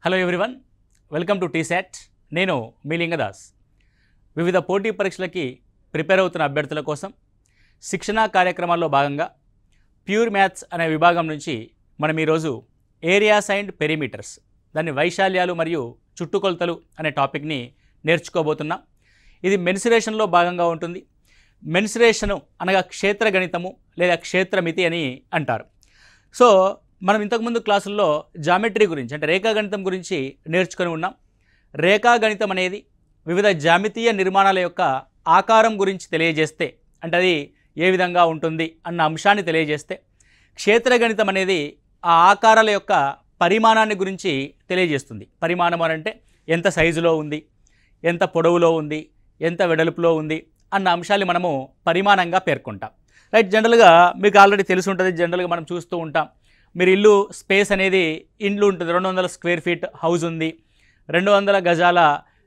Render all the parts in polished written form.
Hello everyone, welcome to T-SAT. నేను మీ లింగదాస్. వివిధ పోటీ పరీక్షలకి ప్రిపేర్ అవుతున్న అభ్యర్థుల కోసం శిక్షణా కార్యక్రమాల్లో భాగంగా ప్యూర్ మ్యాథ్స్ అనే విభాగం నుంచి మనం ఈరోజు ఏరియాస్ అండ్ పెరిమీటర్స్, దాని వైశాల్యాలు మరియు చుట్టుకొలతలు అనే టాపిక్ని నేర్చుకోబోతున్నాం. ఇది మెన్సురేషన్లో భాగంగా ఉంటుంది. మెన్సురేషను అనగా క్షేత్ర గణితము లేదా క్షేత్రమితి అని అంటారు. సో మనం ఇంతకుముందు క్లాసుల్లో జామెట్రీ గురించి అంటే రేఖాగణితం గురించి నేర్చుకొని ఉన్నాం. రేఖాగణితం అనేది వివిధ జామితీయ నిర్మాణాల యొక్క ఆకారం గురించి తెలియజేస్తే, అంటే అది ఏ విధంగా ఉంటుంది అన్న అంశాన్ని తెలియజేస్తే, క్షేత్రగణితం అనేది ఆ ఆకారాల యొక్క పరిమాణాన్ని గురించి తెలియజేస్తుంది. పరిమాణం అంటే ఎంత సైజులో ఉంది, ఎంత పొడవులో ఉంది, ఎంత వెడల్పులో ఉంది అన్న అంశాన్ని మనము పరిమాణంగా పేర్కొంటాం. రైట్. జనరల్గా మీకు ఆల్రెడీ తెలిసి ఉంటుంది. జనరల్గా మనం చూస్తూ ఉంటాం, మీరు ఇల్లు స్పేస్ అనేది ఇండ్లు ఉంటుంది, 200 స్క్వేర్ ఫీట్ హౌస్ ఉంది, 200 గజాల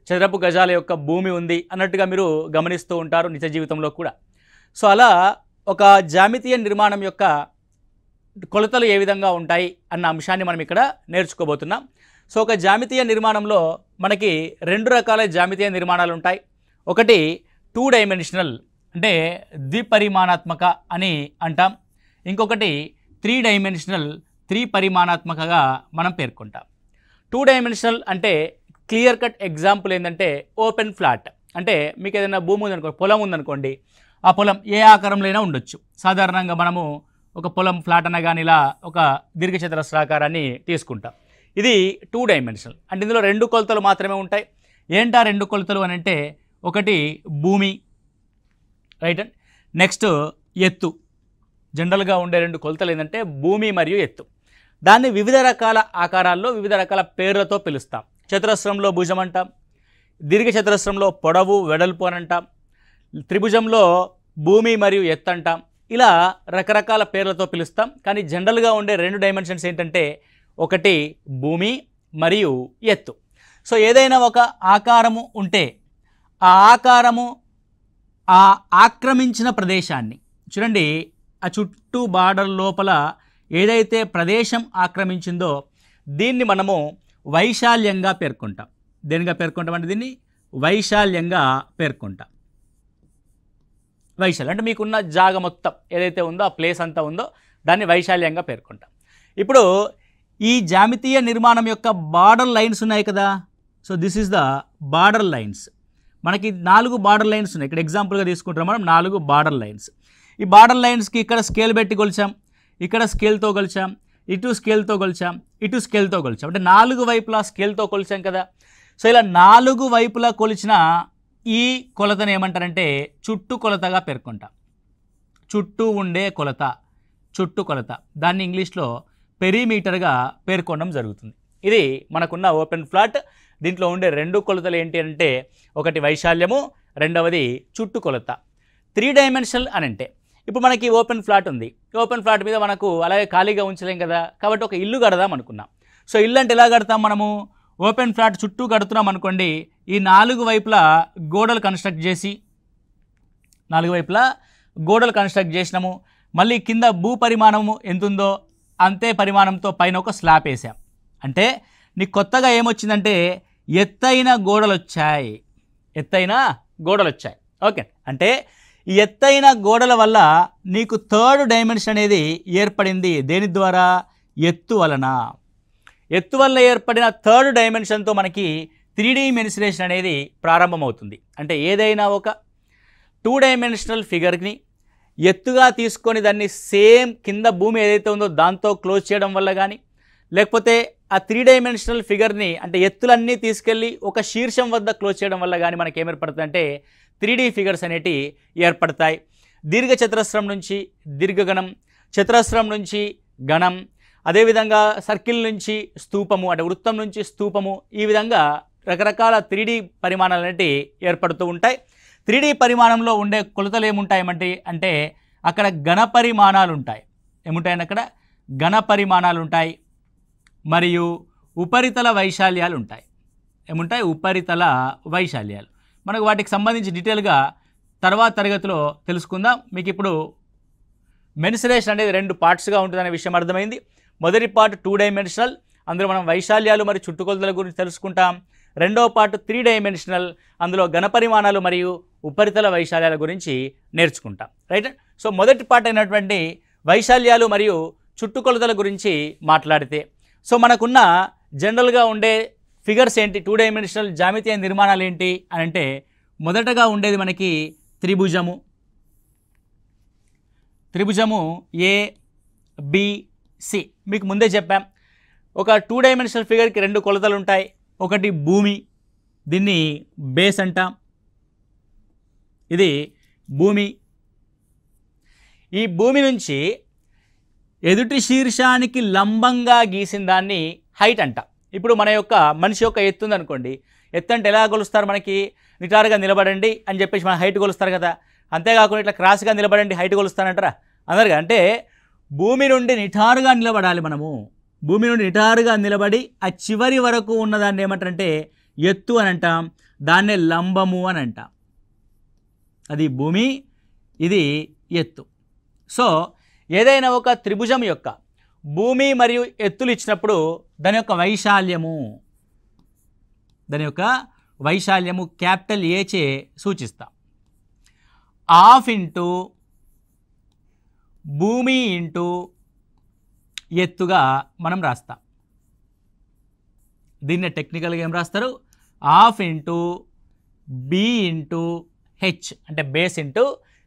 చదరపు గజాల యొక్క భూమి ఉంది అన్నట్టుగా మీరు గమనిస్తూ ఉంటారు నిజ జీవితంలో కూడా. సో అలా ఒక జామితీయ నిర్మాణం యొక్క కొలతలు ఏ విధంగా ఉంటాయి అన్న అంశాన్ని మనం ఇక్కడ నేర్చుకోబోతున్నాం. సో ఒక జామితీయ నిర్మాణంలో మనకి 2 రకాల జామితీయ నిర్మాణాలు ఉంటాయి. ఒకటి 2 డైమెన్షనల్ అంటే ద్విపరిమాణాత్మక అని అంటాం. ఇంకొకటి 3 డైమెన్షనల్ త్రిపరిమాణాత్మకగా మనం పేర్కొంటాం. 2 డైమెన్షనల్ అంటే క్లియర్ కట్ ఎగ్జాంపుల్ ఏంటంటే ఓపెన్ ఫ్లాట్. అంటే మీకు ఏదైనా భూమి ఉందనుకోండి, పొలం ఉందనుకోండి, ఆ పొలం ఏ ఆకారంలో ఉండొచ్చు. సాధారణంగా మనము ఒక పొలం ఫ్లాట్ అనగానే ఇలా ఒక దీర్ఘచతురస్రాకారాన్ని తీసుకుంటాం. ఇది 2 డైమెన్షనల్ అంటే ఇందులో 2 కొలతలు మాత్రమే ఉంటాయి. ఏంటా 2 కొలతలు అని అంటే, ఒకటి భూమి, రైట్, అండ్ నెక్స్ట్ ఎత్తు. జనరల్గా ఉండే 2 కొలతలు ఏంటంటే భూమి మరియు ఎత్తు. దాన్ని వివిధ రకాల ఆకారాల్లో వివిధ రకాల పేర్లతో పిలుస్తాం. చతురస్రంలో భుజం అంటాం, దీర్ఘచతురస్రంలో పొడవు వెడల్పు అని అంటాం, త్రిభుజంలో భూమి మరియు ఎత్తు అంటాం. ఇలా రకరకాల పేర్లతో పిలుస్తాం. కానీ జనరల్గా ఉండే 2 డైమెన్షన్స్ ఏంటంటే ఒకటి భూమి మరియు ఎత్తు. సో ఏదైనా ఒక ఆకారము ఉంటే ఆ ఆకారము ఆ ఆక్రమించిన ప్రదేశాన్ని చూడండి, ఆ చుట్టూ బార్డర్ లోపల ఏదైతే ప్రదేశం ఆక్రమించిందో దీన్ని మనము వైశాల్యంగా పేర్కొంటాం. దేనిగా పేర్కొంటాం అంటే దీన్ని వైశాల్యంగా పేర్కొంటాం. వైశాల్యం అంటే మీకున్న జాగ మొత్తం ఏదైతే ఉందో ఆ ప్లేస్ అంతా ఉందో దాన్ని వైశాల్యంగా పేర్కొంటాం. ఇప్పుడు ఈ జామితీయ నిర్మాణం యొక్క బార్డర్ లైన్స్ ఉన్నాయి కదా. So this is the border lines. మనకి 4 బార్డర్ లైన్స్ ఉన్నాయి. ఇక్కడ ఎగ్జాంపుల్గా తీసుకుంటాం మనం 4 బార్డర్ లైన్స్. ఈ బార్డర్ లైన్స్కి ఇక్కడ స్కేల్ పెట్టి కొలిచాం, ఇక్కడ స్కేల్తో కొలిచాం, ఇటు స్కేల్తో కొలిచాం, ఇటు స్కేల్తో కొలిచాం. అంటే 4 వైపులా స్కేల్తో కొలిచాం కదా. సో ఇలా 4 వైపులా కొలిచిన ఈ కొలతను ఏమంటారంటే చుట్టు కొలతగా పేర్కొంటాం. చుట్టూ ఉండే కొలత, చుట్టు కొలత, దాన్ని ఇంగ్లీష్లో పెరిమీటర్గా పేర్కొనడం జరుగుతుంది. ఇది మనకున్న ఓపెన్ ఫ్లాట్. దీంట్లో ఉండే 2 కొలతలు ఏంటి అంటే ఒకటి వైశాల్యము, రెండవది చుట్టు కొలత. 3 డైమెన్షనల్ అని అంటే ఇప్పుడు మనకి ఓపెన్ ఫ్లాట్ ఉంది. ఓపెన్ ఫ్లాట్ మీద మనకు అలాగే ఖాళీగా ఉంచలేం కదా, కాబట్టి ఒక ఇల్లు కడదాం అనుకున్నాం. సో ఇల్లు అంటే ఎలా కడతాం మనము? ఓపెన్ ఫ్లాట్ చుట్టూ కడుతున్నాం అనుకోండి, ఈ 4 వైపులా గోడలు కన్స్ట్రక్ట్ చేసి 4 వైపులా గోడలు కన్స్ట్రక్ట్ చేసినాము. మళ్ళీ కింద భూ పరిమాణము ఎంతుందో అంతే పరిమాణంతో పైన ఒక స్లాబ్ వేసాం. అంటే నీకు కొత్తగా ఏమొచ్చిందంటే ఎత్తైన గోడలు వచ్చాయి. ఎత్తైన గోడలు వచ్చాయి. ఓకే, అంటే ఈ ఎత్తైన గోడల వల్ల నీకు 3rd డైమెన్షన్ అనేది ఏర్పడింది. దేని ద్వారా? ఎత్తు వలన. ఎత్తు వల్ల ఏర్పడిన 3rd డైమెన్షన్తో మనకి 3D మెన్సురేషన్ అనేది ప్రారంభమవుతుంది. అంటే ఏదైనా ఒక 2 డైమెన్షనల్ ఫిగర్ని ఎత్తుగా తీసుకొని దాన్ని సేమ్ కింద భూమి ఏదైతే ఉందో దాంతో క్లోజ్ చేయడం వల్ల కానీ, లేకపోతే ఆ 3 డైమెన్షనల్ ఫిగర్ని అంటే ఎత్తులన్నీ తీసుకెళ్ళి ఒక శీర్షం వద్ద క్లోజ్ చేయడం వల్ల కానీ మనకి ఏం ఏర్పడుతుంది అంటే 3D ఫిగర్స్ అనేవి ఏర్పడతాయి. దీర్ఘచతురస్రం నుంచి దీర్ఘగణం, చతురస్రం నుంచి గణం, అదేవిధంగా సర్కిల్ నుంచి స్తూపము అంటే వృత్తం నుంచి స్తూపము, ఈ విధంగా రకరకాల 3D పరిమాణాలు అనేవి ఏర్పడుతూ ఉంటాయి. 3D పరిమాణంలో ఉండే కొలతలు ఏముంటాయమంటే అంటే అక్కడ ఘన పరిమాణాలు ఉంటాయి. ఏముంటాయని అక్కడ ఘన పరిమాణాలు ఉంటాయి మరియు ఉపరితల వైశాల్యాలు ఉంటాయి. ఏముంటాయి? ఉపరితల వైశాల్యాలు. మనకు వాటికి సంబంధించి డీటెయిల్గా తర్వాత తరగతిలో తెలుసుకుందాం. మీకు ఇప్పుడు మెన్సురేషన్ అనేది 2 పార్ట్స్గా ఉంటుందనే విషయం అర్థమైంది. మొదటి పార్ట్ 2 డైమెన్షనల్, అందులో మనం వైశాల్యాలు మరియు చుట్టుకొలతల గురించి తెలుసుకుంటాం. రెండవ పార్ట్ 3 డైమెన్షనల్, అందులో ఘనపరిమాణాలు మరియు ఉపరితల వైశాల్యాల గురించి నేర్చుకుంటాం. రైట్. సో మొదటి పార్ట్ అయినటువంటి వైశాల్యాలు మరియు చుట్టుకొలతల గురించి మాట్లాడితే, సో మనకున్న జనరల్గా ఉండే ఫిగర్స్ ఏంటి, 2 డైమెన్షనల్ జామితీయ నిర్మాణాలు ఏంటి అని అంటే, మొదటగా ఉండేది మనకి త్రిభుజము. త్రిభుజము ABC. మీకు ముందే చెప్పాం, ఒక 2 డైమెన్షనల్ ఫిగర్కి 2 కొలతలు ఉంటాయి. ఒకటి భూమి, దీన్ని బేస్ అంటాం. ఇది భూమి. ఈ భూమి నుంచి ఎదుటి శీర్షానికి లంబంగా గీసిన దాన్ని హైట్ అంటాం. ఇప్పుడు మన యొక్క మనిషి యొక్క ఎత్తు ఉందనుకోండి, ఎత్తు అంటే ఎలా కొలుస్తారు, మనకి నిటారుగా నిలబడండి అని చెప్పేసి మన హైట్ కొలుస్తారు కదా. అంతేకాకుండా ఇట్లా క్రాస్గా నిలబడండి హైట్ కొలుస్తానంటారా, అందరుగా. అంటే భూమి నుండి నిటారుగా నిలబడాలి మనము. భూమి నుండి నిటారుగా నిలబడి ఆ చివరి వరకు ఉన్నదాన్ని ఏమంటారంటే ఎత్తు అని అంటాం. దాన్నే లంబము అని అంటాం. అది భూమి, ఇది ఎత్తు. సో ఏదైనా ఒక త్రిభుజం యొక్క భూమి మరియు ఎత్తులు ఇచ్చినప్పుడు దాని యొక్క వైశాల్యము క్యాపిటల్ ఏ చే సూచిస్తాం. హాఫ్ ఇంటూ భూమి ఇంటూ ఎత్తుగా మనం రాస్తాం. దీన్నే టెక్నికల్గా ఏం రాస్తారు, half into B into H అంటే బేస్ ఇంటూ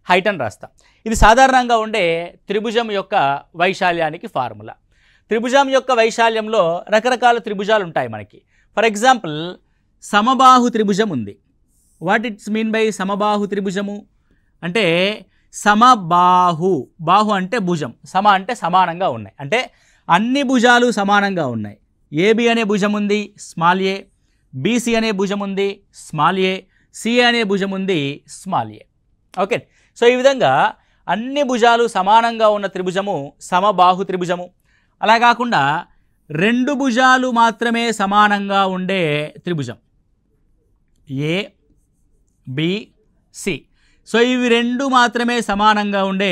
హైట్ అని రాస్తాం. ఇది సాధారణంగా ఉండే త్రిభుజం యొక్క వైశాల్యానికి ఫార్ములా. త్రిభుజం యొక్క వైశాల్యంలో రకరకాల త్రిభుజాలు ఉంటాయి మనకి. ఫర్ ఎగ్జాంపుల్ సమబాహు త్రిభుజం ఉంది. వాట్ ఇట్స్ మీన్ బై సమబాహు త్రిభుజము అంటే, బాహు అంటే భుజం, సమ అంటే సమానంగా ఉన్నాయి, అంటే అన్ని భుజాలు సమానంగా ఉన్నాయి. ఏబి అనే భుజం ఉంది, స్మాల్ ఏ. బీసీ అనే భుజం ఉంది, స్మాల్ ఏ. సిఏ అనే భుజం ఉంది, స్మాల్ ఏ. ఓకే. సో ఈ విధంగా అన్ని భుజాలు సమానంగా ఉన్న త్రిభుజము సమబాహు త్రిభుజము. అలా కాకుండా 2 భుజాలు మాత్రమే సమానంగా ఉండే త్రిభుజం ఏ బి సి. సో ఇవి 2 మాత్రమే సమానంగా ఉండే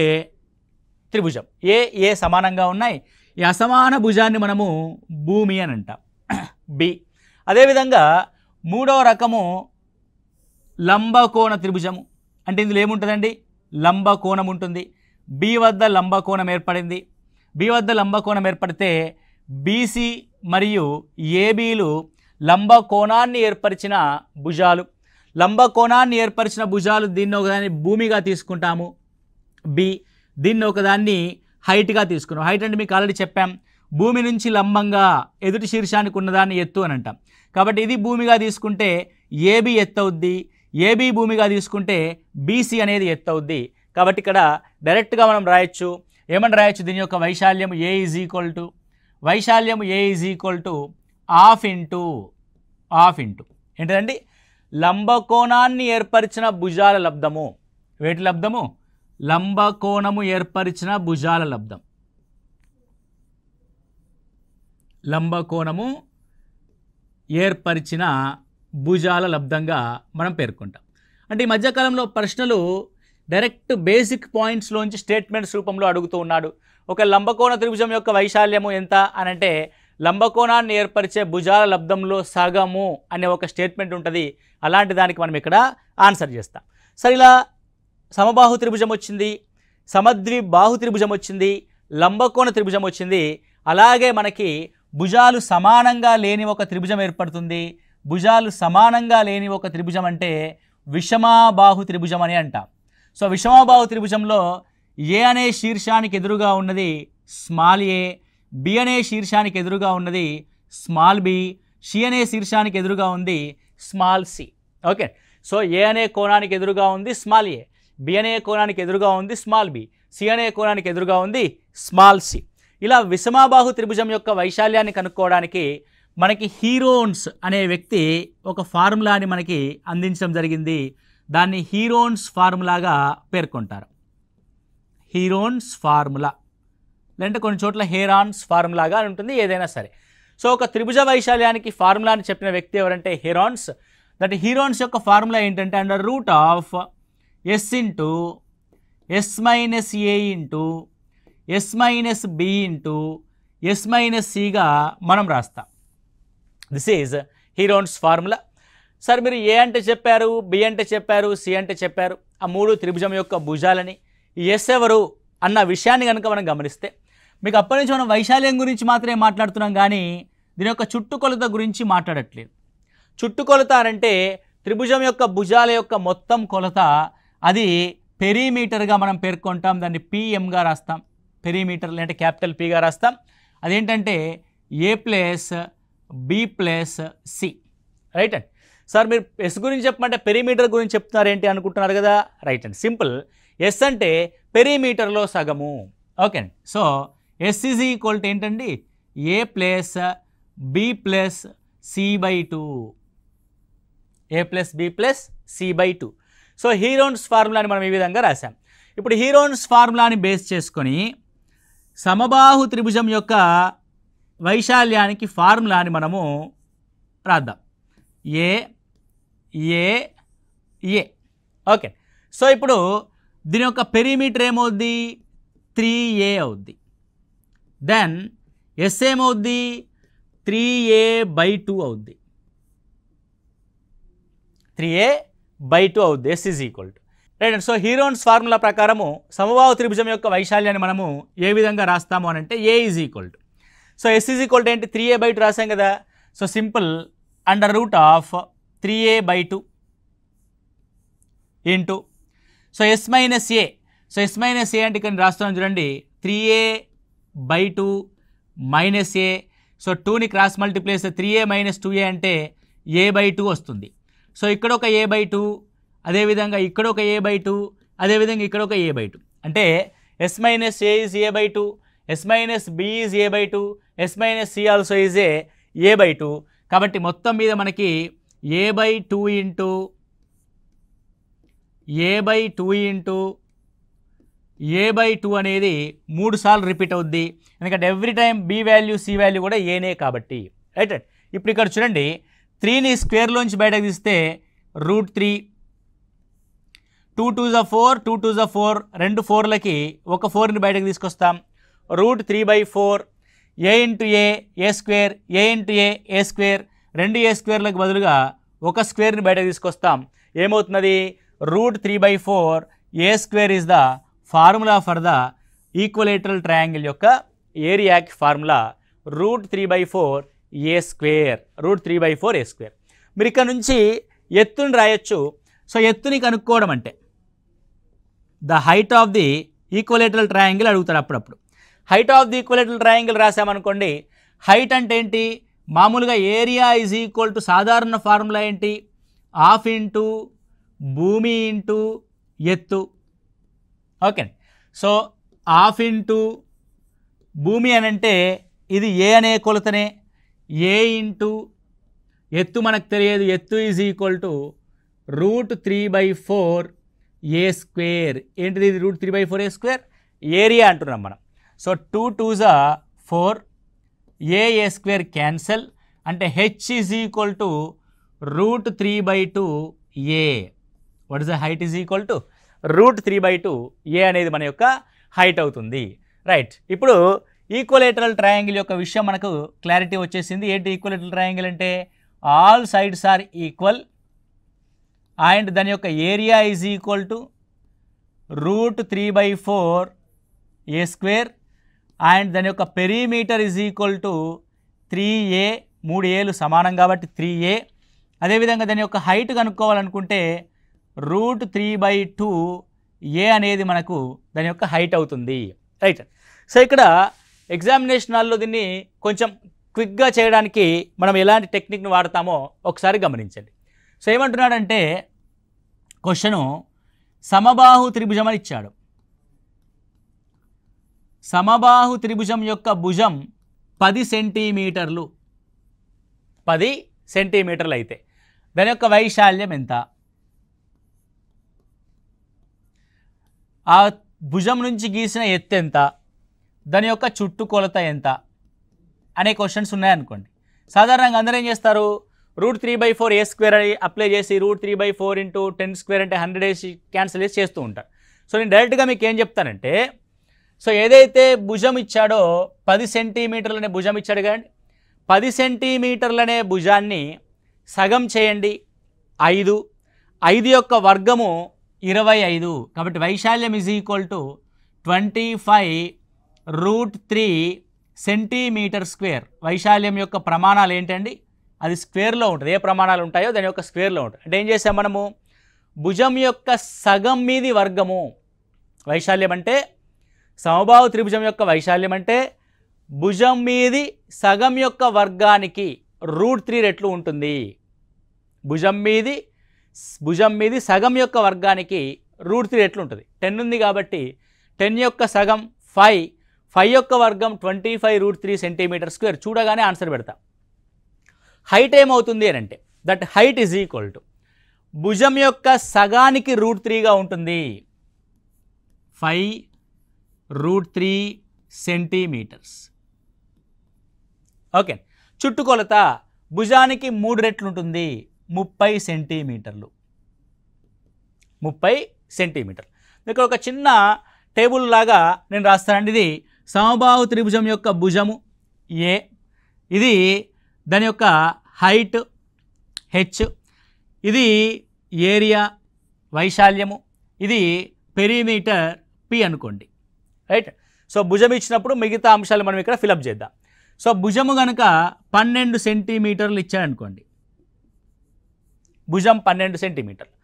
త్రిభుజం. ఏ సమానంగా ఉన్నాయి. ఈ అసమాన భుజాన్ని మనము భూమి అని అంటాం, బి. అదేవిధంగా మూడవ రకము లంబకోణ త్రిభుజము. అంటే ఇందులో ఏముంటుందండి, లంబకోణం ఉంటుంది. బి వద్ద లంబకోణం ఏర్పడింది. బి వద్ద లంబకోణం ఏర్పడితే బీసీ మరియు ఏబీలు లంబకోణాన్ని ఏర్పరిచిన భుజాలు. లంబకోణాన్ని ఏర్పరిచిన భుజాలు, దీన్ని ఒకదాన్ని భూమిగా తీసుకుంటాము బి, దీన్ని ఒకదాన్ని హైట్గా తీసుకున్నాం. హైట్ అంటే మీకు ఆల్రెడీ చెప్పాం, భూమి నుంచి లంబంగా ఎదుటి శీర్షానికి ఉన్నదాన్ని ఎత్తు అని అంటాం. కాబట్టి ఇది భూమిగా తీసుకుంటే ఏబి ఎత్తు అవుద్ది, ఏబి భూమిగా తీసుకుంటే బీసీ అనేది ఎత్తు అవుద్ది. కాబట్టి ఇక్కడ డైరెక్ట్గా మనం రాయొచ్చు, ఏమని రాయొచ్చు, దీని యొక్క వైశాల్యం A is equal to half into ఏంటండి, లంబకోణాన్ని ఏర్పరిచిన భుజాల లబ్ధము. వేటి లబ్ధము, లంబకోణము ఏర్పరిచిన భుజాల లబ్ధం. లంబకోణము ఏర్పరిచిన భుజాల లబ్ధంగా మనం పేర్కొంటాం. అంటే ఈ మధ్యకాలంలో ప్రశ్నలు డైరెక్ట్ బేసిక్ పాయింట్స్లోంచి స్టేట్మెంట్స్ రూపంలో అడుగుతూ ఉన్నాడు. ఒక లంబకోణ త్రిభుజం యొక్క వైశాల్యము ఎంత అని అంటే, లంబకోణాన్ని ఏర్పరిచే భుజాల లబ్ధంలో సగము అనే ఒక స్టేట్మెంట్ ఉంటుంది. అలాంటి దానికి మనం ఇక్కడ ఆన్సర్ చేస్తాం. సరే, ఇలా సమబాహు త్రిభుజం వచ్చింది, సమద్విబాహు త్రిభుజం వచ్చింది, లంబకోణ త్రిభుజం వచ్చింది. అలాగే మనకి భుజాలు సమానంగా లేని ఒక త్రిభుజం ఏర్పడుతుంది. భుజాలు సమానంగా లేని ఒక త్రిభుజం అంటే విషమాబాహు త్రిభుజం అని అంటాం. సో విషమాబాహు త్రిభుజంలో ఏ అనే శీర్షానికి ఎదురుగా ఉన్నది స్మాల్ ఏ, బి అనే శీర్షానికి ఎదురుగా ఉన్నది స్మాల్ బి, సి అనే శీర్షానికి ఎదురుగా ఉంది స్మాల్ సి. ఓకే. సో ఏ అనే కోణానికి ఎదురుగా ఉంది స్మాల్ ఏ, బి అనే కోణానికి ఎదురుగా ఉంది స్మాల్ బి, సి అనే కోణానికి ఎదురుగా ఉంది స్మాల్ సి. ఇలా విషమాబాహు త్రిభుజం యొక్క వైశాల్యాన్ని కనుక్కోవడానికి మనకి హీరోన్స్ అనే వ్యక్తి ఒక ఫార్ములాని మనకి అందించడం జరిగింది. దాన్ని హీరోన్స్ ఫార్ములాగా పేర్కొంటారు. హీరోన్స్ ఫార్ములా, లేదంటే కొన్ని చోట్ల హేరాన్స్ ఫార్ములాగా ఉంటుంది, ఏదైనా సరే. సో ఒక త్రిభుజ వైశాల్యానికి ఫార్ములాని చెప్పిన వ్యక్తి ఎవరంటే హీరోన్స్. దట్ హీరోన్స్ యొక్క ఫార్ములా ఏంటంటే under root of S into S minus A into S minus B into S minus సిగా మనం రాస్తాం. This is Heron's formula. Sir మీరు ఏ అంటే చెప్పారు, బి అంటే చెప్పారు, సి అంటే చెప్పారు, ఆ మూడు త్రిభుజం యొక్క భుజాలని, ఎస్ ఎవరు అన్న విషయాన్ని కనుక మనం గమనిస్తే మీకు అప్పటి నుంచి మనం వైశాల్యం గురించి మాత్రమే మాట్లాడుతున్నాం కానీ దీని యొక్క చుట్టుకొలత గురించి మాట్లాడట్లేదు. చుట్టుకొలత అంటే త్రిభుజం యొక్క భుజాల యొక్క మొత్తం కొలత, అది పెరీమీటర్గా మనం పేర్కొంటాం. దాన్ని పిఎంగా రాస్తాం, పెరీమీటర్ అంటే క్యాపిటల్ పిగా రాస్తాం. అదేంటంటే A plus B plus C. Right అండి. సార్ మీరు ఎస్ గురించి చెప్పమంటే పెరీమీటర్ గురించి చెప్తున్నారు ఏంటి అనుకుంటున్నారు కదా. రైట్ అండి. సింపుల్. ఎస్ అంటే పెరీమీటర్లో సగము. ఓకే అండి. So S is equal to ఏంటండి, A plus B plus C by 2. A plus B plus C by 2. So Heron's ఫార్ములాని మనం ఈ విధంగా రాసాం. ఇప్పుడు హీరోన్స్ ఫార్ములాని బేస్ చేసుకొని సమబాహు త్రిభుజం యొక్క వైశాల్యానికి ఫార్ములాని మనము రాద్దాం. ఏ ఏ ఏ. ఓకే. సో ఇప్పుడు దీని యొక్క పెరిమీటర్ ఏమవుద్ది, 3a అవుద్ది. దెన్ ఎస్ ఏమవుద్ది, 3a/2 అవుద్ది. 3a/2 అవుద్ది. S is equal to. Right. So Heron's formula ప్రకారము సమబాహు త్రిభుజం యొక్క వైశాల్యాన్ని మనము ఏ విధంగా రాస్తాము అని అంటే A is equal to, so S is equal to ఏంటి, 3a/2 రాసాం కదా. So simple, under root of 3a/2 into, so S minus A. So S minus A అంటే ఇక్కడ రాస్తున్నాను చూడండి, 3a/2 మైనస్ ఏ. సో 2ని క్రాస్ మల్టిప్లై చేస్తే 3a minus 2a అంటే a/2 వస్తుంది. సో ఇక్కడ ఒక a/2, అదేవిధంగా ఇక్కడ ఒక a/2, అదేవిధంగా ఇక్కడ ఒక a/2. అంటే S minus A is a/2, S minus B is a/2, S minus C also is a/2. కాబట్టి మొత్తం మీద మనకి a/2 ఇంటూ a/2 అనేది 3 సార్లు రిపీట్ అవుద్ది. ఎందుకంటే every time B value C value కూడా ఏనే కాబట్టి. రైట్. ఇప్పుడు ఇక్కడ చూడండి, 3ని స్క్వేర్లోంచి బయటకు తీస్తే √3, 2 2s are 4, 2 2s are 4, రెండు 4లకి ఒక 4ని బయటకు తీసుకొస్తాం. √3/4 a into a square, a into a square, రెండు ఏ స్క్వేర్లకు బదులుగా ఒక స్క్వేర్ని బయటకు తీసుకొస్తాం. ఏమవుతున్నది, √3/4 ఏ square is the formula for the equilateral triangle యొక్క ఏరియాకి ఫార్ములా √3/4 ఏ స్క్వేర్, √3/4 ఏ స్క్వేర్. మీరు ఇక్కడ నుంచి ఎత్తుని రాయొచ్చు. సో ఎత్తుని కనుక్కోవడం అంటే the height of the equilateral triangle అడుగుతాడు అప్పుడప్పుడు. Height of the equilateral triangle రాసామనుకోండి, హైట్ అంటే ఏంటి, మామూలుగా ఏరియా ఈజ్ ఈక్వల్ టు సాధారణ ఫార్ములా ఏంటి, హాఫ్ ఇంటూ భూమి ఇంటూ ఎత్తు. ఓకే. సో హాఫ్ ఇంటూ భూమి అని అంటే ఇది ఏ అనే కొలతనే, ఏ ఇంటూ ఎత్తు మనకు తెలియదు, ఎత్తు is equal to √3/4 A square. ఏంటిది, ఇది √3/4 ఏ స్క్వేర్ ఏరియా అంటున్నాం మనం. So 2 2s are 4, a square cancel, అంటే h is equal to √3/2 a. What is the height is equal to √3/2 a అనేది మన యొక్క హైట్ అవుతుంది. రైట్. ఇప్పుడు ఈక్వలేటరల్ ట్రయాంగిల్ యొక్క విషయం మనకు క్లారిటీ వచ్చేసింది. ఏంటి ఈక్వలేటరల్ ట్రయాంగిల్ అంటే, all sides are equal and దాని యొక్క area is equal to √3/4 A square and దాని యొక్క perimeter is equal to 3a, 3 ఏలు సమానం కాబట్టి 3a. అదేవిధంగా దాని యొక్క హైట్ కనుక్కోవాలనుకుంటే √3/2 ఏ అనేది మనకు దాని యొక్క హైట్ అవుతుంది. రైట్. సో ఇక్కడ ఎగ్జామినేషన్ హాల్లో దీన్ని కొంచెం క్విక్గా చేయడానికి మనం ఎలాంటి టెక్నిక్ను వాడతామో ఒకసారి గమనించండి. సో ఏమంటున్నాడంటే క్వశ్చను, సమబాహు త్రిభుజం అని ఇచ్చాడు. సమబాహు త్రిభుజం యొక్క భుజం 10 సెంటీమీటర్లు, 10 సెంటీమీటర్లు అయితే దాని యొక్క వైశాల్యం ఎంత, ఆ భుజం నుంచి గీసిన ఎత్తు ఎంత, దాని యొక్క చుట్టుకొలత ఎంత అనే క్వశ్చన్స్ ఉన్నాయనుకోండి. సాధారణంగా అందరూ ఏం చేస్తారు, √3/4 ఏ స్క్వేర్ అని అప్లై చేసి √3/4 × 10² అంటే 100 వేసి క్యాన్సిల్ చేసి చేస్తూ ఉంటారు. సో నేను డైరెక్ట్గా మీకు ఏం చెప్తానంటే, సో ఏదైతే భుజం ఇచ్చాడో 10 సెంటీమీటర్లనే భుజం ఇచ్చాడు కదండి, 10 సెంటీమీటర్లనే భుజాన్ని సగం చేయండి 5, 5 యొక్క వర్గము 25. కాబట్టి వైశాల్యం is equal to 25√3 centimetre square. వైశాల్యం యొక్క ప్రమాణాలు ఏంటండి, అది స్క్వేర్లో ఉంటుంది. ఏ ప్రమాణాలు ఉంటాయో దాని యొక్క స్క్వేర్లో ఉంటుంది. అంటే ఏం చేసాం మనము, భుజం యొక్క సగం మీది వర్గము. వైశాల్యం అంటే సమబాహు త్రిభుజం యొక్క వైశాల్యం అంటే భుజం మీది సగం యొక్క వర్గానికి √3 రెట్లు ఉంటుంది. భుజం మీది సగం యొక్క వర్గానికి √3 రెట్లు ఉంటుంది. 10 ఉంది కాబట్టి 10 యొక్క సగం 5, 5 యొక్క వర్గం 25√3 సెంటీమీటర్ స్క్వేర్. చూడగానే ఆన్సర్ పెడతాం. హైట్ ఏమవుతుంది అని అంటే that height is equal to భుజం యొక్క సగానికి √3గా ఉంటుంది 5√3 సెంటీమీటర్స్. ఓకే, చుట్టుకొలత భుజానికి 3 రెట్లు ఉంటుంది 30 సెంటీమీటర్లు. 30 సెంటీమీటర్లు. ఇక్కడ ఒక చిన్న టేబుల్ లాగా నేను రాస్తానండి. ఇది సమబాహు త్రిభుజం యొక్క భుజము ఏ, ఇది దాని యొక్క హైట్ హెచ్, ఇది ఏరియా వైశాల్యము, ఇది పెరిమీటర్ పి అనుకోండి, రైట్. సో భుజం ఇచ్చినప్పుడు మిగతా అంశాలు మనం ఇక్కడ ఫిలప్ చేద్దాం. సో భుజము కనుక 12 సెంటీమీటర్లు ఇచ్చాడనుకోండి, భుజం 12 సెంటీమీటర్లు.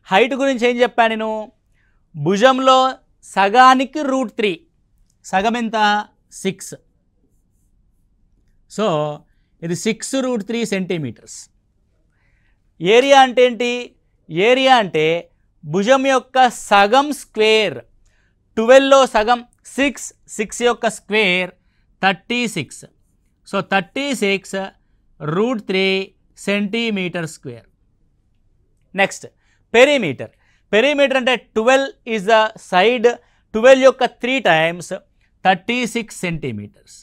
హైట్ గురించి ఏం చెప్పాను నేను, భుజంలో సగానికి √3, సగం ఎంత 6. సో ఇది 6√3 సెంటీమీటర్స్. ఏరియా అంటే ఏంటి, ఏరియా అంటే భుజం యొక్క సగం స్క్వేర్. 12లో సగం 6, 6 యొక్క square 36. So 36√3 centimetre square. Next perimeter. Perimeter అంటే 12 ఈజ్ ద సైడ్, 12 యొక్క 3 times 36 centimetres.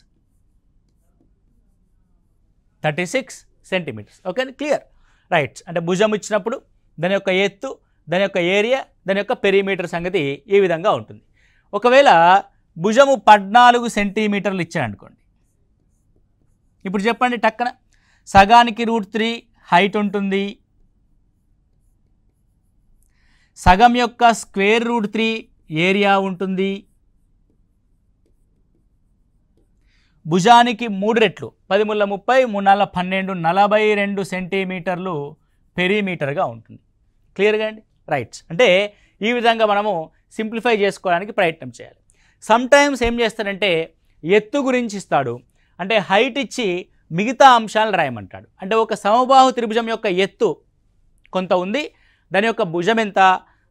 36 centimetres. Okay, clear, right. అంటే భుజం ఇచ్చినప్పుడు దాని యొక్క ఎత్తు, దాని యొక్క ఏరియా, దాని యొక్క పెరిమీటర్ సంగతి ఈ విధంగా ఉంటుంది. ఒకవేళ భుజము 14 సెంటీమీటర్లు ఇచ్చాడనుకోండి, ఇప్పుడు చెప్పండి టక్కన, సగానికి √3 హైట్ ఉంటుంది, సగం యొక్క స్క్వేర్ √3 ఏరియా ఉంటుంది, భుజానికి 3 రెట్లు 10 × 30, 3 × 12, 42 సెంటీమీటర్లు పెరిమీటర్గా ఉంటుంది. క్లియర్గా అండి, రైట్. అంటే ఈ విధంగా మనము సింప్లిఫై చేసుకోవడానికి ప్రయత్నం చేయాలి. సమ్టైమ్స్ ఏం చేస్తాడంటే ఎత్తు గురించి ఇస్తాడు, అంటే హైట్ ఇచ్చి మిగతా అంశాలను రాయమంటాడు. అంటే ఒక సమబాహు త్రిభుజం యొక్క ఎత్తు కొంత ఉంది, దాని యొక్క భుజం ఎంత,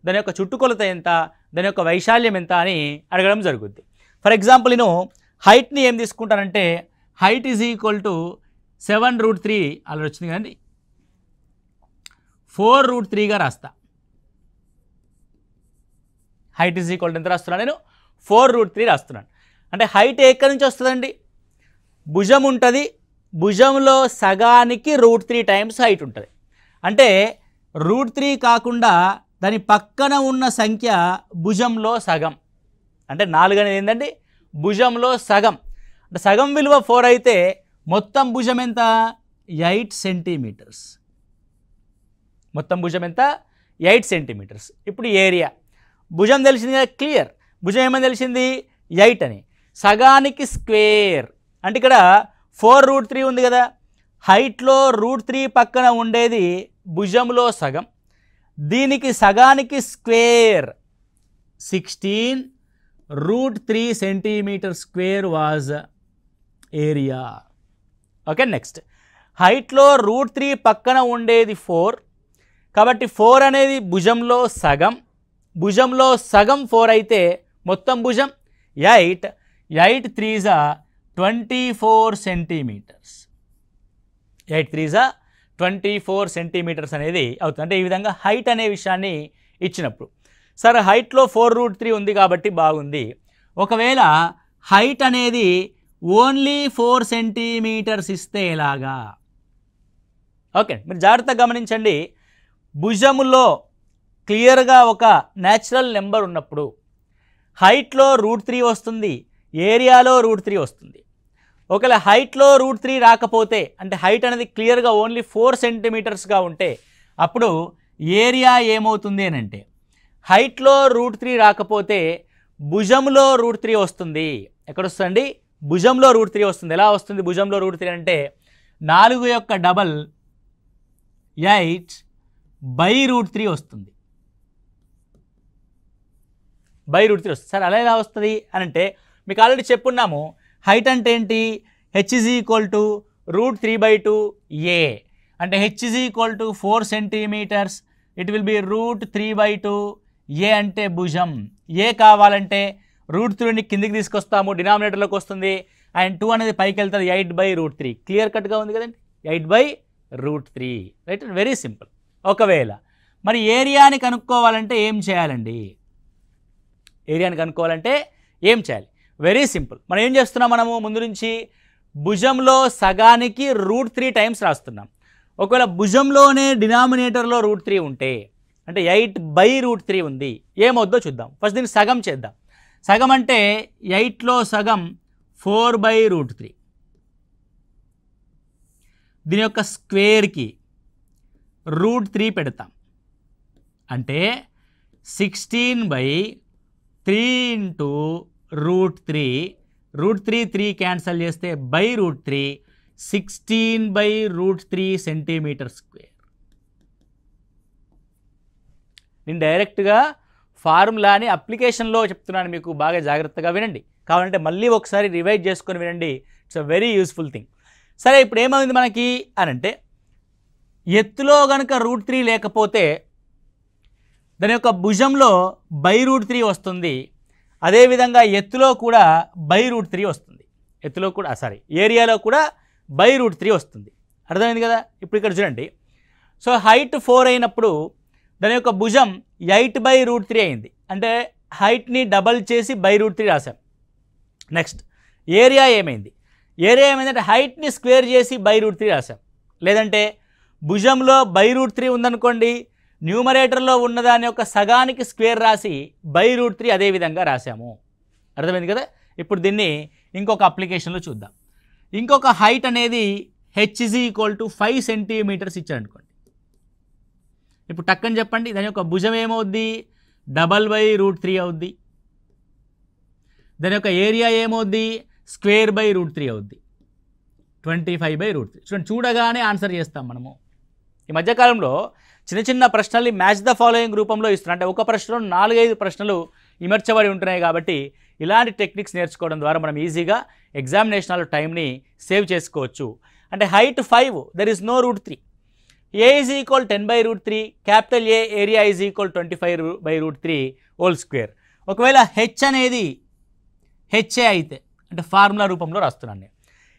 దాని యొక్క చుట్టుకొలత ఎంత, దాని యొక్క వైశాల్యం ఎంత అని అడగడం జరుగుద్ది. ఫర్ ఎగ్జాంపుల్ నేను హైట్ని ఏం తీసుకుంటానంటే హైట్ ఈజ్ ఈక్వల్ టు 7√3 అలా వచ్చింది కదండి, 4√3గా రాస్తా. హైట్ ఈజ్ ఈక్వల్ టు ఎంత రాస్తున్నాను నేను, 4√3 రాస్తున్నాను. అంటే హైట్ ఎక్కడి నుంచి వస్తుందండి, భుజం ఉంటుంది, భుజంలో సగానికి √3 టైమ్స్ హైట్ ఉంటుంది. అంటే √3 కాకుండా దాని పక్కన ఉన్న సంఖ్య భుజంలో సగం, అంటే 4 అనేది ఏంటండి భుజంలో సగం. అంటే సగం విలువ 4 అయితే మొత్తం భుజం ఎంత 8 సెంటీమీటర్స్. మొత్తం భుజం ఎంత 8 సెంటీమీటర్స్. ఇప్పుడు ఏరియా, భుజం తెలిసింది కదా, క్లియర్. భుజం ఏమని తెలిసింది 8 అని. సగానికి స్క్వేర్ అంటే ఇక్కడ 4√3 ఉంది కదా, హైట్లో √3 పక్కన ఉండేది భుజంలో సగం, దీనికి సగానికి square 16√3 centimetre square was area. Okay, next హైట్లో √3 పక్కన ఉండేది 4, కాబట్టి 4 అనేది భుజంలో సగం, భుజంలో సగం 4 అయితే మొత్తం భుజం 8, 8 3s 24 సెంటీమీటర్స్. 8 3s 24 సెంటీమీటర్స్ అనేది అవుతుంది. అంటే ఈ విధంగా హైట్ అనే విషయాన్ని ఇచ్చినప్పుడు, సరే హైట్లో 4√3 ఉంది కాబట్టి బాగుంది. ఒకవేళ హైట్ అనేది ఓన్లీ 4 సెంటీమీటర్స్ ఇస్తే ఎలాగా? ఓకే, మీరు జాగ్రత్తగా గమనించండి. భుజములో క్లియర్గా ఒక న్యాచురల్ నెంబర్ ఉన్నప్పుడు హైట్లో √3 వస్తుంది, ఏరియాలో √3 వస్తుంది. ఒకవేళ హైట్లో √3 రాకపోతే, అంటే హైట్ అనేది క్లియర్గా ఓన్లీ 4 సెంటీమీటర్స్గా ఉంటే అప్పుడు ఏరియా ఏమవుతుంది అని అంటే హైట్లో √3 రాకపోతే భుజంలో √3 వస్తుంది. ఎక్కడ వస్తుందండి? భుజంలో √3 వస్తుంది. ఎలా వస్తుంది భుజంలో √3 అంటే 4 యొక్క డబల్ 8/√3 వస్తుంది. √3 వస్తుంది. సరే అలా ఎలా వస్తుంది అని అంటే మీకు ఆల్రెడీ చెప్పున్నాము, హైట్ అంటే ఏంటి? h = √3/2a అంటే h = 4 centimetres. It will be √3/2a అంటే భుజం. ఏ కావాలంటే √3ని కిందికి తీసుకొస్తాము, డినామినేటర్లోకి వస్తుంది, అండ్ 2 అనేది పైకి వెళ్తుంది, 8/√3. క్లియర్ కట్గా ఉంది కదండి, 8/√3. Right, very simple. ఒకవేళ మరి ఏరియాని కనుక్కోవాలంటే ఏం చేయాలండి? ఏరియాని కనుక్కోవాలంటే ఏం చేయాలి? Very simple. మనం ఏం చేస్తున్నాం? మనము ముందు నుంచి భుజంలో సగానికి √3 టైమ్స్ రాస్తున్నాం. ఒకవేళ భుజంలోనే డినామినేటర్లో √3 ఉంటే, అంటే 8/√3 ఉంది, ఏమవుద్దో చూద్దాం. ఫస్ట్ దీన్ని సగం చేద్దాం. సగం అంటే 8లో సగం 4/√3. దీని యొక్క స్క్వేర్కి √3 పెడతాం, అంటే 16/3 ఇంటూ √3. √3 3 క్యాన్సల్ చేస్తే /√3, 16/√3 సెంటీమీటర్ స్క్వేర్. నేను డైరెక్ట్గా ఫార్ములాని అప్లికేషన్లో చెప్తున్నాను, మీకు బాగా జాగ్రత్తగా వినండి. కావాలంటే మళ్ళీ ఒకసారి రివైజ్ చేసుకొని వినండి. It's a very useful thing. సరే, ఇప్పుడు ఏమైంది మనకి అని అంటే ఎత్తులో కనుక √3 లేకపోతే దాని యొక్క భుజంలో /√3 వస్తుంది. అదేవిధంగా ఎత్తులో కూడా /√3 వస్తుంది. ఎత్తులో కూడా ఏరియాలో కూడా /√3 వస్తుంది. అర్థమైంది కదా? ఇప్పుడు ఇక్కడ చూడండి. సో హైట్ 4 అయినప్పుడు దాని యొక్క భుజం 8/√3 అయింది. అంటే హైట్ని డబల్ చేసి /√3 రాసాం. నెక్స్ట్ ఏరియా ఏమైంది? ఏరియా ఏమైందంటే హైట్ని స్క్వేర్ చేసి /√3 రాసాం. లేదంటే భుజంలో /√3 ఉందనుకోండి, న్యూమరేటర్లో ఉన్నదాని యొక్క సగానికి స్క్వేర్ రాసి /√3 అదే విధంగా రాసాము. అర్థమైంది కదా? ఇప్పుడు దీన్ని ఇంకొక అప్లికేషన్లో చూద్దాం. ఇంకొక హైట్ అనేది h = 5 సెంటీమీటర్స్ ఇచ్చారనుకోండి. ఇప్పుడు టక్కని చెప్పండి, దాని యొక్క భుజం ఏమవుద్ది? /√3 అవుద్ది. దాని యొక్క ఏరియా ఏమవుద్ది? స్క్వేర్/√3 అవుద్ది, 25/√3. చూడండి, చూడగానే ఆన్సర్ చేస్తాం మనము. ఈ మధ్యకాలంలో చిన్న చిన్న ప్రశ్నల్ని మ్యాచ్ ద ఫాలోయింగ్ రూపంలో ఇస్తున్నారు. అంటే ఒక ప్రశ్నలో 4-5 ప్రశ్నలు ఇమర్చబడి ఉంటున్నాయి. కాబట్టి ఇలాంటి టెక్నిక్స్ నేర్చుకోవడం ద్వారా మనం ఈజీగా ఎగ్జామినేషన్లో టైంని సేవ్ చేసుకోవచ్చు. అంటే height 5, there is no √3. a = 10/√3, capital A, area = 25/√3 whole square. ఒకవేళ h అనేది HA అయితే, అంటే ఫార్ములా రూపంలో రాస్తున్నాను నేను.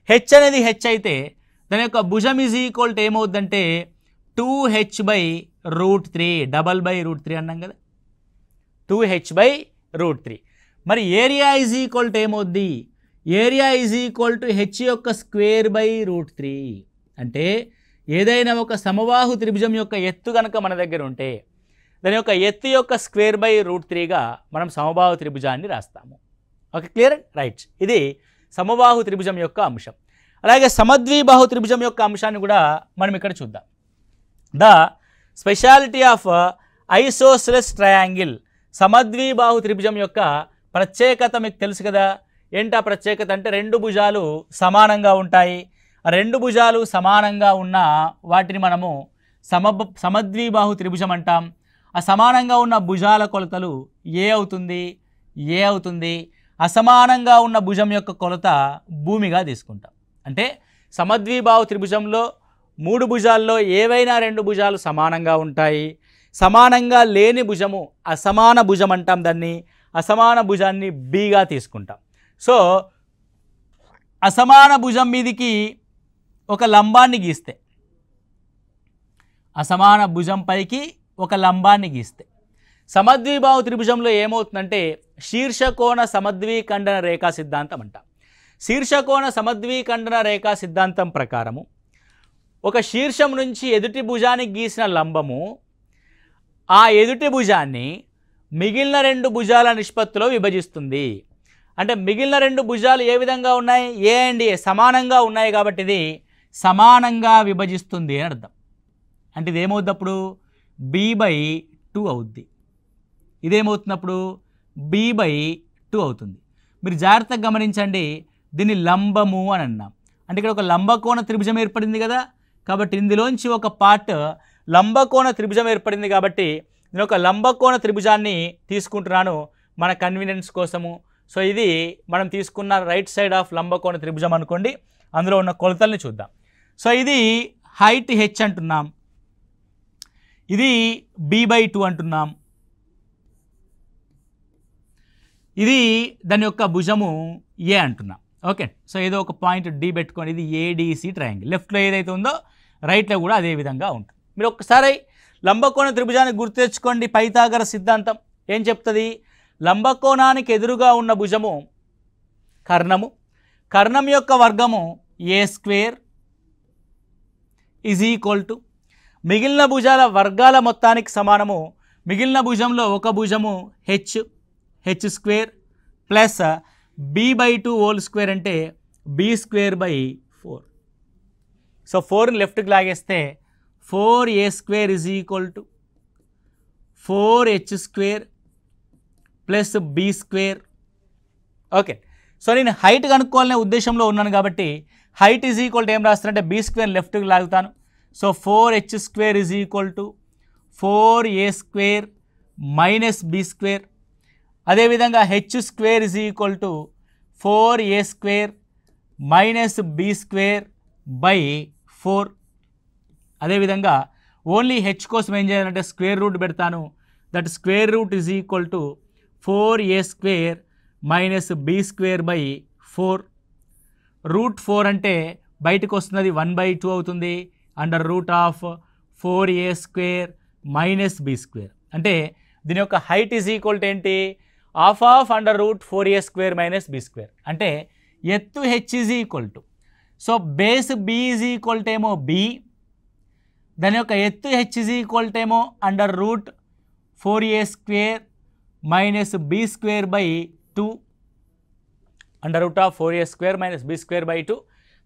h అనేది h అయితే దాని యొక్క భుజం = ఏమవుద్దంటే 2h/√3, డబల్/√3 అన్నాం కదా, 2h/√3. మరి ఏరియా = ఏమవుద్ది? ఏరియా = h యొక్క స్క్వేర్/√3. అంటే ఏదైనా ఒక సమబాహు త్రిభుజం యొక్క ఎత్తు కనుక మన దగ్గర ఉంటే దాని యొక్క ఎత్తు యొక్క స్క్వేర్/√3గా మనం సమబాహు త్రిభుజాన్ని రాస్తాము. Okay, clear? రైట్. ఇది సమబాహు త్రిభుజం యొక్క అంశం. అలాగే సమద్విబాహు త్రిభుజం యొక్క అంశాన్ని కూడా మనం ఇక్కడ చూద్దాం. The speciality of isosceles triangle. సమద్విబాహు త్రిభుజం యొక్క ప్రత్యేకత మీకు తెలుసు కదా. ఏంటా ప్రత్యేకత అంటే 2 భుజాలు సమానంగా ఉంటాయి. ఆ 2 భుజాలు సమానంగా ఉన్న వాటిని మనము సమద్విబాహు త్రిభుజం అంటాం. ఆ సమానంగా ఉన్న భుజాల కొలతలు ఏ అవుతుంది? ఏ అవుతుంది. అసమానంగా ఉన్న భుజం యొక్క కొలత భూమిగా తీసుకుంటాం. అంటే సమద్విబాహు త్రిభుజంలో 3 భుజాల్లో ఏవైనా 2 భుజాలు సమానంగా ఉంటాయి. సమానంగా లేని భుజము అసమాన భుజం అంటాం. దాన్ని అసమాన భుజాన్ని బిగా తీసుకుంటాం. సో అసమాన భుజం మీదికి ఒక లంబాన్ని గీస్తే, అసమాన భుజం పైకి ఒక లంబాన్ని గీస్తే సమద్విబాహు త్రిభుజంలో ఏమవుతుందంటే శీర్షకోణ సమద్విఖండన రేఖా సిద్ధాంతం అంటాం. శీర్షకోణ సమద్విఖండన రేఖా సిద్ధాంతం ప్రకారము ఒక శీర్షం నుంచి ఎదుటి భుజానికి గీసిన లంబము ఆ ఎదుటి భుజాన్ని మిగిలిన 2 భుజాల నిష్పత్తిలో విభజిస్తుంది. అంటే మిగిలిన 2 భుజాలు ఏ విధంగా ఉన్నాయి? ఏ అండ్ ఏ సమానంగా ఉన్నాయి కాబట్టి ఇది సమానంగా విభజిస్తుంది అని అర్థం. అంటే ఇది ఏమవుద్ది అప్పుడు? b/2 అవుద్ది. ఇదేమవుతున్నప్పుడు b/2 అవుతుంది. మీరు జాగ్రత్తగా గమనించండి, దీన్ని లంబము అని అన్నాం. అంటే ఇక్కడ ఒక లంబకోణ త్రిభుజం ఏర్పడింది కదా, కాబట్టి ఇందులోంచి ఒక పార్ట్ లంబకోణ త్రిభుజం ఏర్పడింది కాబట్టి నేను ఒక లంబకోణ త్రిభుజాన్ని తీసుకుంటున్నాను మన కన్వీనియన్స్ కోసము. సో ఇది మనం తీసుకున్న రైట్ సైడ్ ఆఫ్ లంబకోణ త్రిభుజం అనుకోండి. అందులో ఉన్న కొలతల్ని చూద్దాం. సో ఇది హైట్ h అంటున్నాం, ఇది b/2 అంటున్నాం, ఇది దాని యొక్క భుజము ఏ అంటున్నాం. ఓకే, సో ఏదో ఒక పాయింట్ డి పెట్టుకోండి. ఇది ఏడిసి ట్రయాంగిల్. లెఫ్ట్లో ఏదైతే ఉందో రైట్లో కూడా అదే విధంగా ఉంటుంది. మీరు ఒక్కసారి లంబకోణ త్రిభుజాన్ని గుర్తు తెచ్చుకోండి. పైథాగర సిద్ధాంతం ఏం చెప్తుంది? లంబకోణానికి ఎదురుగా ఉన్న భుజము కర్ణము, కర్ణం యొక్క వర్గము a² = మిగిలిన భుజాల వర్గాల మొత్తానికి సమానము. మిగిలిన భుజంలో ఒక భుజము h² ప్లస్ b/2² అంటే b²/4. సో 4ని లెఫ్ట్కి లాగేస్తే 4a² = 4h² plus b². Okay, so నేను హైట్ కనుక్కోవాలనే ఉద్దేశంలో ఉన్నాను కాబట్టి హైట్ ఏం రాస్తానంటే b² లెఫ్ట్కి లాగుతాను. So 4h² = 4a² minus b². అదేవిధంగా h² = 4a² మైనస్ b²/4. అదేవిధంగా ఓన్లీ h కోసం ఏం చేయాలంటే స్క్వేర్ రూట్ పెడతాను. That square root = 4a² minus b²/4. √4 అంటే బయటకు వస్తున్నది 1/2 అవుతుంది. √4a² minus b². అంటే దీని యొక్క హైట్ ఏంటి? ½ √4a² మైనస్ b². అంటే ఎత్తు h సో బేస్ b ఏమో b, దాని యొక్క ఎత్తు h ఏమో √4a² minus b²/2. √4a² minus b²/2.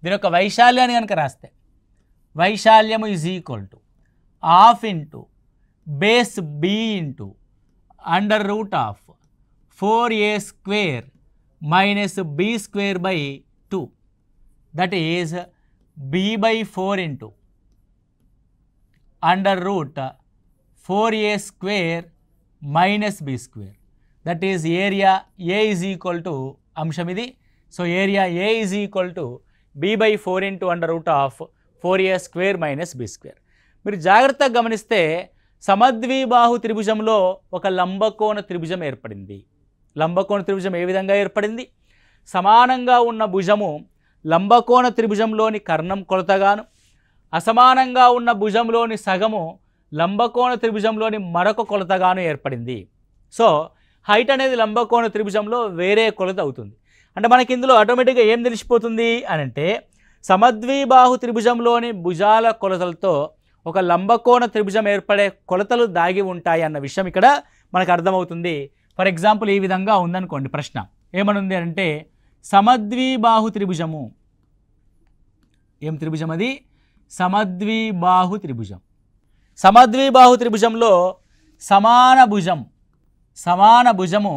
దీని యొక్క వైశాల్యాన్ని కనుక రాస్తే వైశాల్యము ½ into base b into √4a² minus b²/2. That is b/4 into √4a² minus b². That is area a అంశం ఇది. So area a b/4 into √4a² minus b². మీరు జాగ్రత్తగా గమనిస్తే సమద్విబాహు త్రిభుజంలో ఒక లంబకోణ త్రిభుజం ఏర్పడింది. లంబకోణ త్రిభుజం ఏ విధంగా ఏర్పడింది? సమానంగా ఉన్న భుజము లంబకోణ త్రిభుజంలోని కర్ణం కొలతగాను, అసమానంగా ఉన్న భుజంలోని సగము లంబకోణ త్రిభుజంలోని మరొక కొలతగాను ఏర్పడింది. సో హైట్ అనేది లంబకోణ త్రిభుజంలో వేరే కొలత అవుతుంది. అంటే మనకి ఇందులో ఆటోమేటిక్గా ఏం తెలిసిపోతుంది అని అంటే సమద్విబాహు త్రిభుజంలోని భుజాల కొలతలతో ఒక లంబకోణ త్రిభుజం ఏర్పడే కొలతలు దాగి ఉంటాయి అన్న విషయం ఇక్కడ మనకు అర్థమవుతుంది. ఫర్ ఎగ్జాంపుల్ ఈ విధంగా ఉందనుకోండి ప్రశ్న. ఏమనుంది అంటే సమద్విబాహు త్రిభుజము. ఏం త్రిభుజం అది? సమద్విబాహు త్రిభుజం. సమద్విబాహు త్రిభుజంలో సమాన భుజము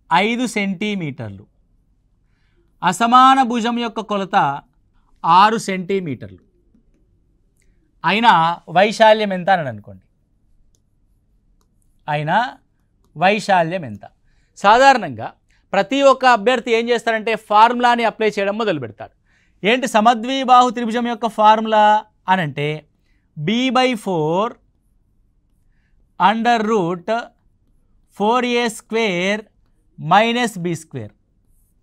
5 సెంటీమీటర్లు, అసమాన భుజం యొక్క కొలత 6 సెంటీమీటర్లు. అయినా వైశాల్యం ఎంత అని అనుకోండి. అయినా వైశాల్యం ఎంత? సాధారణంగా ప్రతి ఒక్క అభ్యర్థి ఏం చేస్తారంటే ఫార్ములాని అప్లై చేయడం మొదలు పెడతాడు. ఏంటి సమద్విబాహు త్రిభుజం యొక్క ఫార్ములా అని అంటే b/4 √4a² మైనస్ b².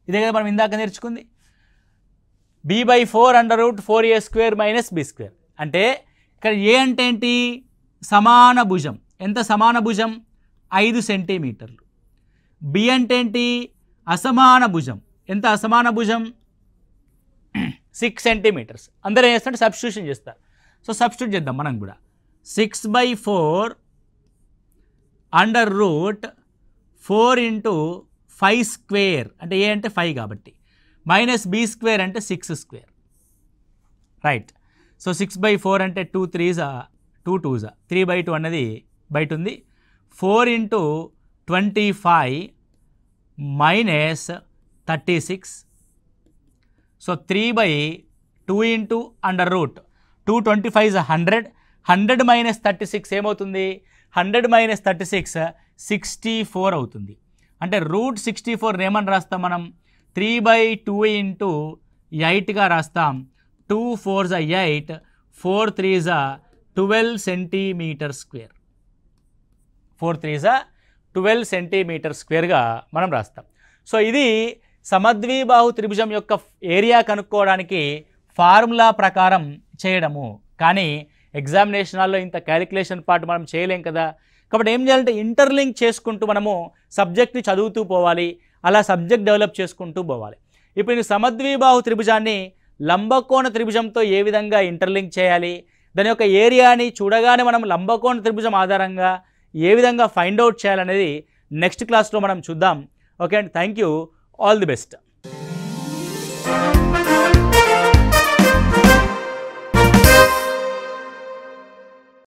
ఇదే కదా మనం ఇందాక నేర్చుకుంది. b/4 √4a² minus b². అంటే ఇక్కడ ఏ అంటే ఏంటి? సమాన భుజం. ఎంత సమాన భుజం? 5 సెంటీమీటర్లు. బి అంటే ఏంటి? అసమాన భుజం. ఎంత అసమాన భుజం? 6 సెంటీమీటర్స్. అందరూ ఏం చేస్తారంటే సబ్స్టిట్యూషన్ చేస్తారు. సో సబ్స్టిట్యూట్ చేద్దాం మనం కూడా. 6/4 అండర్ రూట్ 4 ఇంటూ 5 స్క్వేర్ అంటే ఏ అంటే 5 కాబట్టి మైనస్ బీ స్క్వేర్ అంటే 6 స్క్వేర్ రైట్. సో 6/4 అంటే 2 3s 2 2s 3/2 అన్నది బయట ఉంది. 4 into 25 minus 36. So 3/2 into under root 225 is 100. 100 minus 36 ఏమవుతుంది? 100 మైనస్ 36 64 అవుతుంది. అంటే రూట్ 64 ఏమని రాస్తాం మనం? 3/2 ఇంటూ 8గా రాస్తాం. 2 4s 8, 4 3s 12 centimetre square. 4 3s 12 centimetre స్క్వేర్గా మనం రాస్తాం. సో ఇది సమద్విబాహు త్రిభుజం యొక్క ఏరియా కనుక్కోవడానికి ఫార్ములా ప్రకారం చేయడము. కానీ ఎగ్జామినేషన్లో ఇంత క్యాలిక్యులేషన్ పార్ట్ మనం చేయలేం కదా. కాబట్టి ఏం చేయాలంటే ఇంటర్లింక్ చేసుకుంటూ మనము సబ్జెక్ట్ని చదువుతూ పోవాలి, అలా సబ్జెక్ట్ డెవలప్ చేసుకుంటూ పోవాలి. ఇప్పుడు ఈ సమద్విబాహు త్రిభుజాన్ని లంబకోణ త్రిభుజంతో ఏ విధంగా ఇంటర్లింక్ చేయాలి, దాని యొక్క ఏరియాని చూడగానే మనం లంబకోణ త్రిభుజం ఆధారంగా ఏ విధంగా ఫైండ్ అవుట్ చేయాలనేది నెక్స్ట్ క్లాస్లో మనం చూద్దాం. ఓకే అండి, thank you, all the best.